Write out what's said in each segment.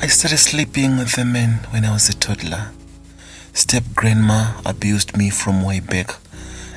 I started sleeping with a man when I was a toddler. Step-grandma abused me from way back,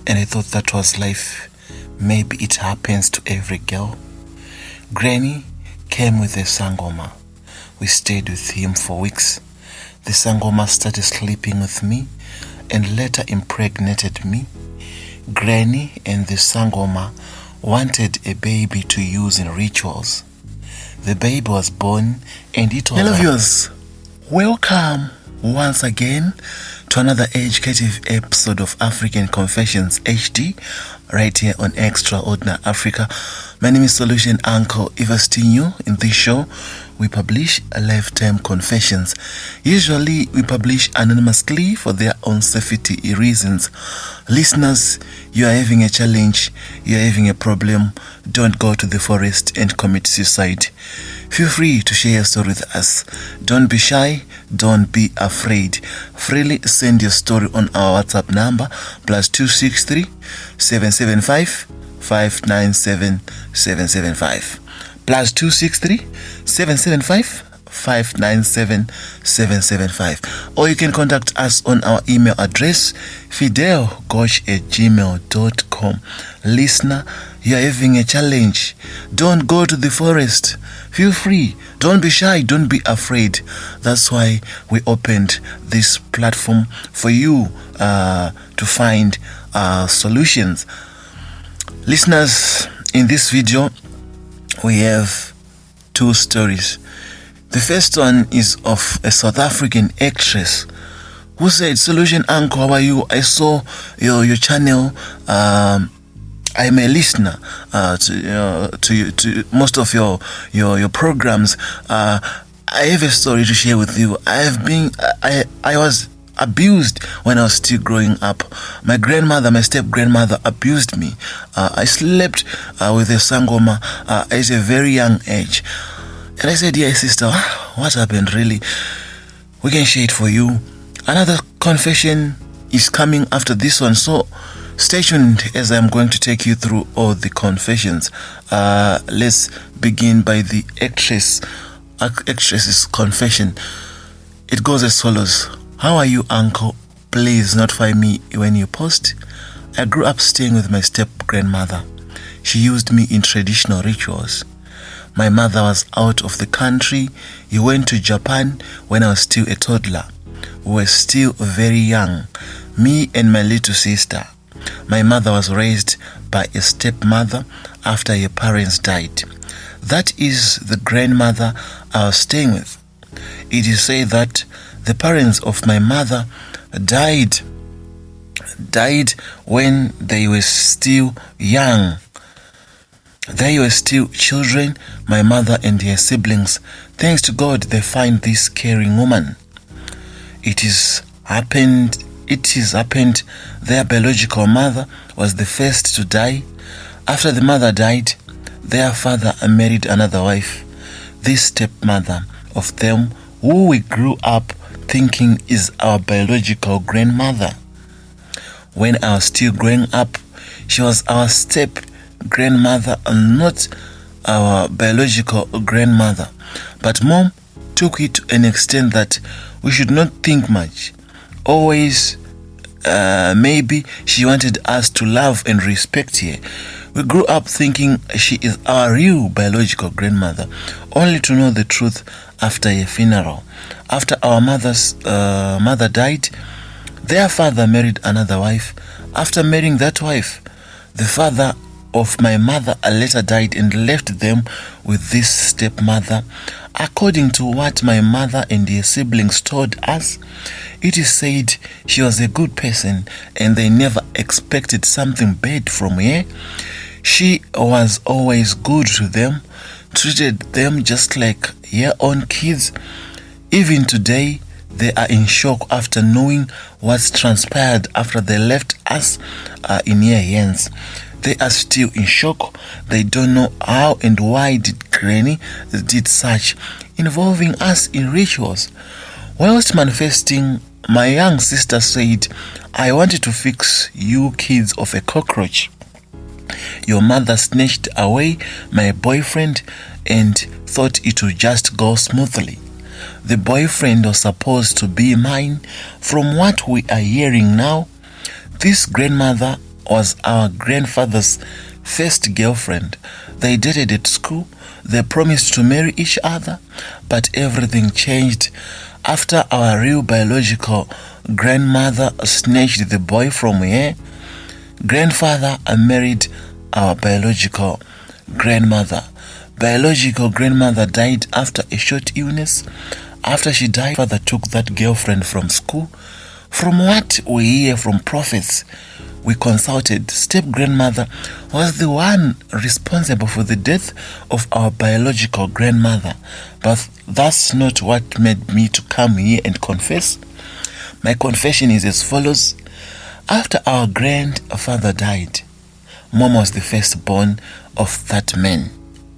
and I thought that was life. Maybe it happens to every girl. Granny came with a sangoma. We stayed with him for weeks. The sangoma started sleeping with me and later impregnated me. Granny and the sangoma wanted a baby to use in rituals. The baby was born and it was... Hello viewers, welcome once again to another educative episode of African Confessions HD right here on Extraordinary Africa. My name is Solution Uncle Ivastinho. In this show we publish lifetime confessions. Usually we publish anonymously for their own safety reasons. Listeners, you are having a challenge, you are having a problem, don't go to the forest and commit suicide. Feel free to share your story with us. Don't be shy, don't be afraid. Freely send your story on our WhatsApp number +263 775 597 775 +263 775 597 775, or you can contact us on our email address fidelgosh@gmail.com. Listener, you are having a challenge. Don't go to the forest. Feel free. Don't be shy. Don't be afraid. That's why we opened this platform for you to find solutions. Listeners, in this video we have two stories. The first one is of a South African actress who said, "Solution Uncle, how are you? I saw your channel. I'm a listener to most of your programs. I have a story to share with you. I was abused when I was still growing up. My grandmother, my step-grandmother, abused me. I slept with a sangoma at a very young age." And I said, "Yeah, sister, what happened really? We can share it for you." Another confession is coming after this one, so stay tuned as I'm going to take you through all the confessions. Let's begin by the actress's confession. It goes as follows. "How are you, uncle? Please notify me when you post. I grew up staying with my step-grandmother. She used me in traditional rituals. My mother was out of the country. He went to Japan when I was still a toddler. We were still very young, me and my little sister. My mother was raised by a stepmother after her parents died. That is the grandmother I was staying with. It is said that the parents of my mother died when they were still young. They were still children, my mother and her siblings. Thanks to God, they find this caring woman. It is happened their biological mother was the first to die. After the mother died, their father married another wife. This stepmother of them, who we grew up thinking is our biological grandmother. When I was still growing up, she was our step-grandmother and not our biological grandmother. But mom took it to an extent that we should not think much. Always, maybe she wanted us to love and respect her. We grew up thinking she is our real biological grandmother, only to know the truth after a funeral. After our mother died, their father married another wife. After marrying that wife, the father of my mother later died and left them with this stepmother. According to what my mother and her siblings told us, it is said she was a good person and they never expected something bad from her. She was always good to them, treated them just like her own kids. Even today, they are in shock after knowing what's transpired after they left us in her hands. They are still in shock. They don't know how and why did Granny did such, involving us in rituals. Whilst manifesting, my young sister said, "I wanted to fix you kids of a cockroach. Your mother snatched away my boyfriend and thought it would just go smoothly. The boyfriend was supposed to be mine. From what we are hearing now, this grandmother was our grandfather's first girlfriend. They dated at school. They promised to marry each other, but everything changed after our real biological grandmother snatched the boy from her. Grandfather married our biological grandmother. Biological grandmother died after a short illness. After she died, father took that girlfriend from school. From what we hear from prophets we consulted, step-grandmother was the one responsible for the death of our biological grandmother. But that's not what made me to come here and confess. My confession is as follows. After our grandfather died, Mom was the firstborn of that man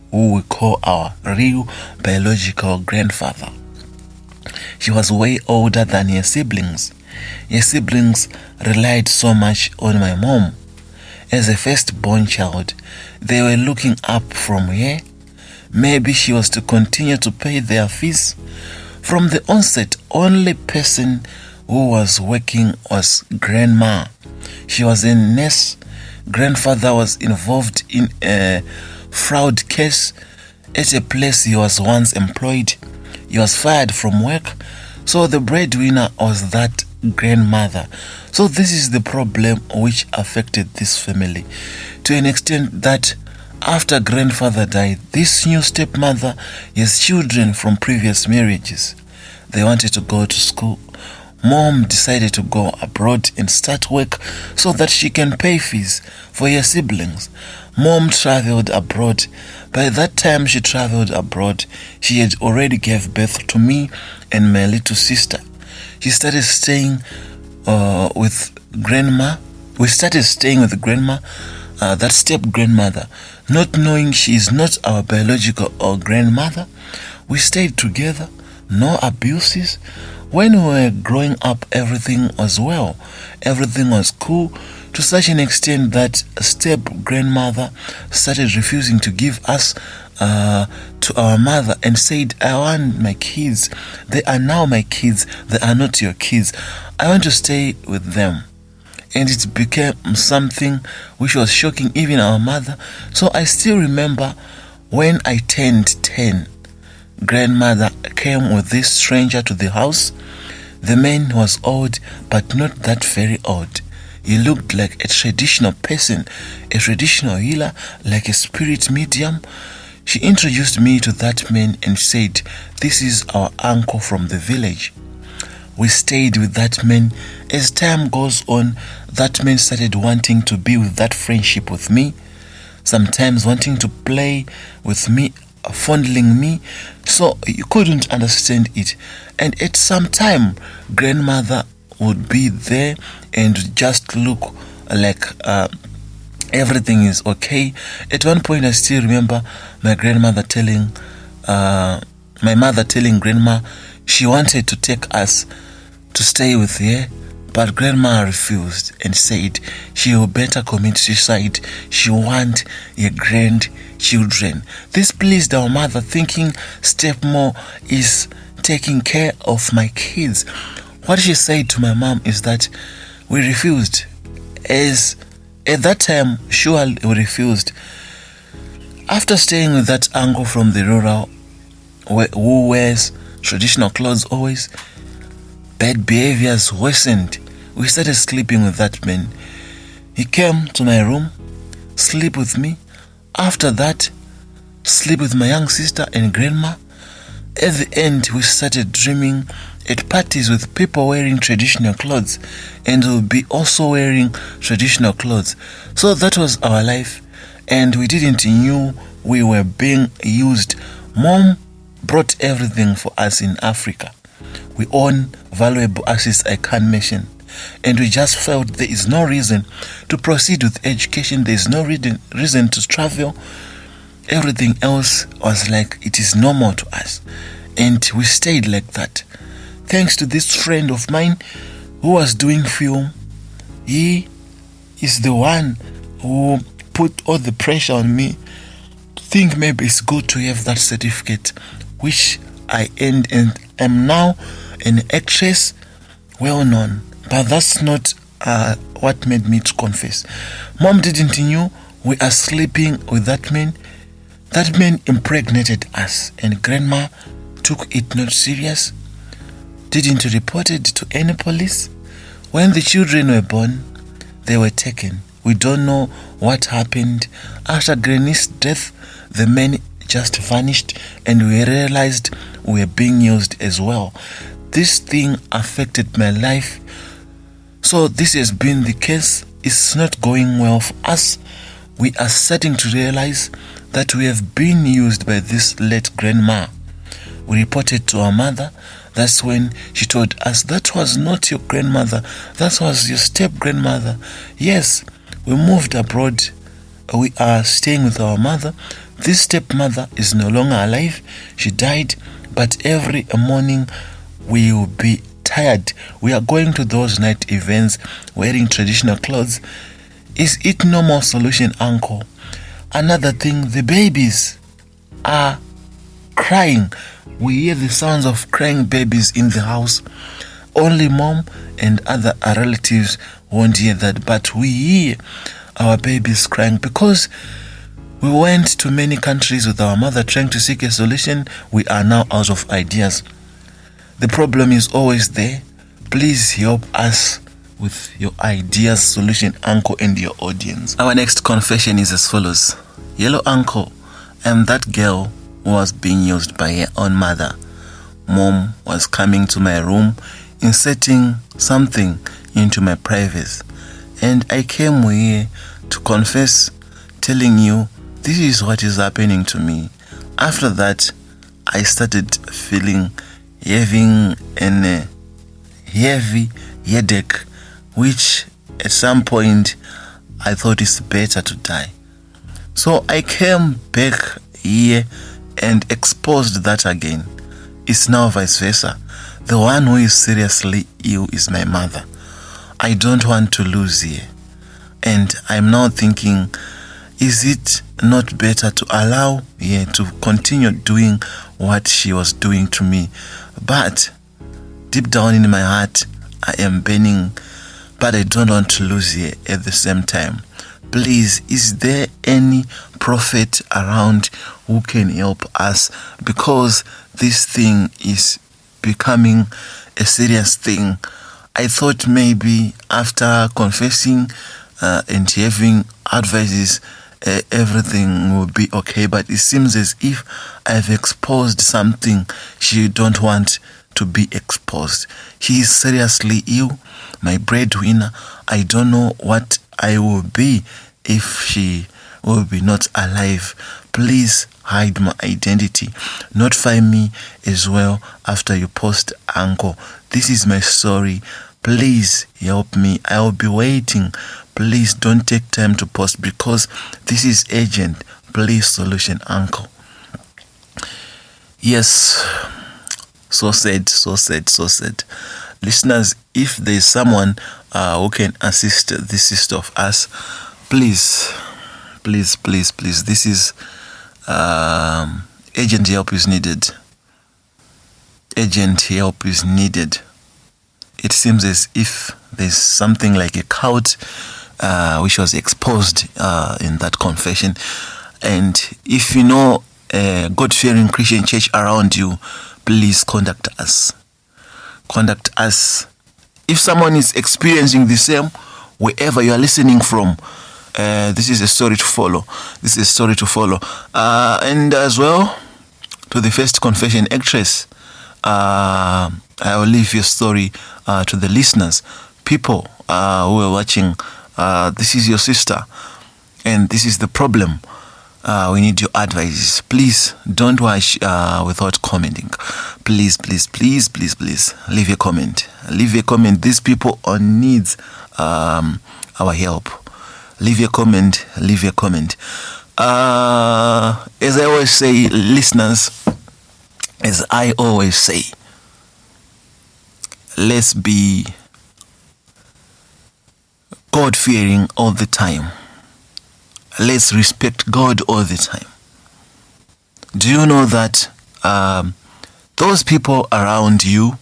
who we call our real biological grandfather. She was way older than her siblings. Her siblings relied so much on my mom. As a firstborn child, they were looking up from her. Maybe she was to continue to pay their fees. From the onset, only person who was working was grandma. She was a nurse. Grandfather was involved in a fraud case at a place he was once employed. He was fired from work, so the breadwinner was that grandmother. So this is the problem which affected this family to an extent that after grandfather died, this new stepmother has children from previous marriages. They wanted to go to school. Mom decided to go abroad and start work so that she can pay fees for her siblings. Mom traveled abroad. By that time she traveled abroad, she had already gave birth to me and my little sister. She started staying with grandma. We started staying with grandma, that step-grandmother, not knowing she is not our biological or grandmother. We stayed together, no abuses. When we were growing up, everything was well. Everything was cool to such an extent that a step-grandmother started refusing to give us to our mother and said, I want my kids. They are now my kids. They are not your kids. I want to stay with them. And it became something which was shocking even our mother. So I still remember when I turned 10, grandmother came with this stranger to the house. The man was old, but not that very old. He looked like a traditional person, a traditional healer, like a spirit medium. She introduced me to that man and said, this is our uncle from the village. We stayed with that man. As time goes on, that man started wanting to be with that friendship with me, sometimes wanting to play with me, fondling me, so you couldn't understand it. And at some time, grandmother would be there and just look like everything is okay. At one point, I still remember my mother telling grandma she wanted to take us to stay with her, but grandma refused and said she would better commit suicide. She want her grandchildren. This pleased our mother, thinking stepmom is taking care of my kids. What she said to my mom is that we refused. As at that time, surely we refused. After staying with that uncle from the rural who wears traditional clothes always, bad behaviors worsened. We started sleeping with that man. He came to my room, sleep with me. After that, sleep with my young sister and grandma. At the end, we started dreaming at parties with people wearing traditional clothes, and we'll be also wearing traditional clothes. So that was our life, and we didn't knew we were being used. Mom brought everything for us in Africa. We own valuable assets I can't mention, and we just felt there is no reason to proceed with education. There is no reason to travel. Everything else was like it is normal to us, and we stayed like that. Thanks to this friend of mine who was doing film. He is the one who put all the pressure on me to think maybe it's good to have that certificate, which I earned, and am now an actress, well known, but that's not what made me to confess. Mom didn't know we are sleeping with that man. That man impregnated us, and grandma took it not serious. Didn't report it to any police. When the children were born, they were taken. We don't know what happened. After Granny's death, the man just vanished, and we realized we were being used as well. This thing affected my life. So this has been the case. It's not going well for us. We are starting to realize that we have been used by this late grandma. We reported to our mother. That's when she told us that was not your grandmother, that was your step-grandmother. Yes, we moved abroad. We are staying with our mother. This stepmother is no longer alive. She died, but every morning we will be tired. We are going to those night events wearing traditional clothes. Is it normal solution, uncle? Another thing, the babies are crying. We hear the sounds of crying babies in the house. Only mom and other relatives won't hear that, but we hear our babies crying because we went to many countries with our mother trying to seek a solution. We are now out of ideas. The problem is always there. Please help us with your ideas, solution, uncle, and your audience. Our next confession is as follows. Yellow uncle, I am that girl who was being used by her own mother. Mom was coming to my room, inserting something into my privacy, and I came here to confess, telling you this is what is happening to me. After that, I started having a heavy headache, which at some point I thought it's better to die. So I came back here and exposed that again. It's now vice versa. The one who is seriously ill is my mother. I don't want to lose here. And I'm now thinking, is it not better to allow her to continue doing what she was doing to me? But deep down in my heart, I am burning, but I don't want to lose her at the same time. Please, is there any prophet around who can help us? Because this thing is becoming a serious thing. I thought maybe after confessing and having advices, everything will be okay. But it seems as if I've exposed something she don't want to be exposed. She is seriously ill, my breadwinner. I don't know what I will be if she will be not alive. Please hide my identity. Notify me as well after you post, uncle. This is my story. Please help me. I will be waiting. Please don't take time to post because this is urgent. Please, solution, uncle. Yes. So said. Listeners, if there is someone who can assist the sister of us, please. This is urgent help is needed. Urgent help is needed. It seems as if there's something like a cult which was exposed in that confession. And if you know a God-fearing Christian church around you, please contact us. If someone is experiencing the same, wherever you are listening from, this is a story to follow. And as well, to the first confession actress, I will leave your story to the listeners, people who are watching. This is your sister, and this is the problem. We need your advice. Please don't watch without commenting. Please, leave a comment. These people needs our help. Leave a comment. As I always say, listeners, let's be God-fearing all the time. Let's respect God all the time. Do you know that those people around you,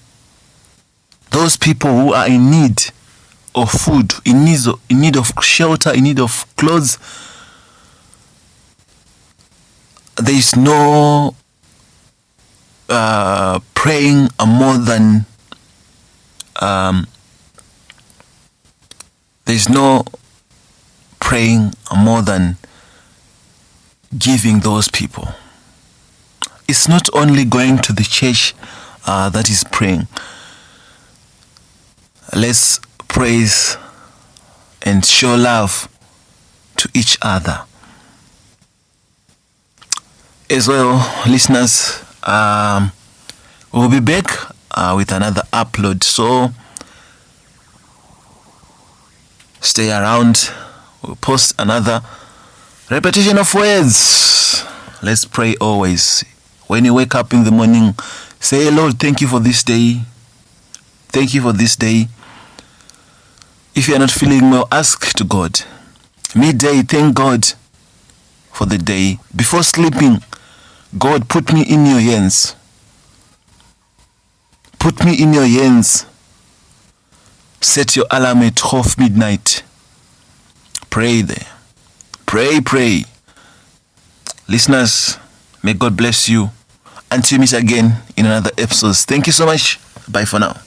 those people who are in need of food, in need of shelter, in need of clothes, there is no praying more than giving those people. It's not only going to the church that is praying. Let's praise and show love to each other. As well, listeners, we'll be back with another upload. So stay around. We'll post another repetition of words. Let's pray always. When you wake up in the morning, say, Lord, thank you for this day. Thank you for this day. If you are not feeling well, ask to God. Midday, thank God for the day. Before sleeping, God, put me in your hands. Put me in your hands. Set your alarm at 12 midnight. Pray there. Pray. Listeners, may God bless you. Until we meet again in another episode. Thank you so much. Bye for now.